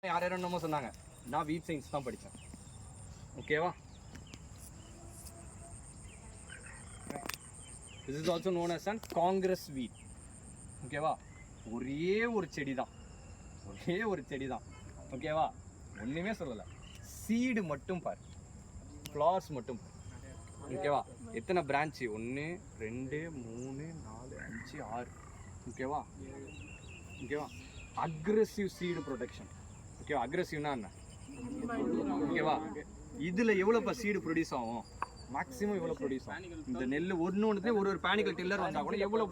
யார் யாரும் என்னமோ சொன்னாங்க, நான் வீட் சயின்ஸ் தான் படித்தேன். ஓகேவா? This is also known as an Congress weed. ஓகேவா? ஒரே ஒரு செடி தான், ஓகேவா? ஒன்றுமே சொல்லலை, சீடு மட்டும் பாரு, ஃப்ளவர்ஸ் மட்டும் பாரு. ஓகேவா? எத்தனை பிரான்ச்சு? 1 2 3 4 5 6. ஓகேவா? Aggressive seed protection. ஓகேவா? அக்ரெசிவ்னா என்ன? ஓகேவா? இதில் எவ்வளோப்பா சீடு ப்ரொடியூஸ் ஆகும்? மேக்ஸிமம் எவ்வளோ ப்ரொடியூஸ் ஆகும்? இந்த நெல் ஒன்று ஒரு பேனிக்கல் டில்லர் வந்தால் கூட எவ்வளோ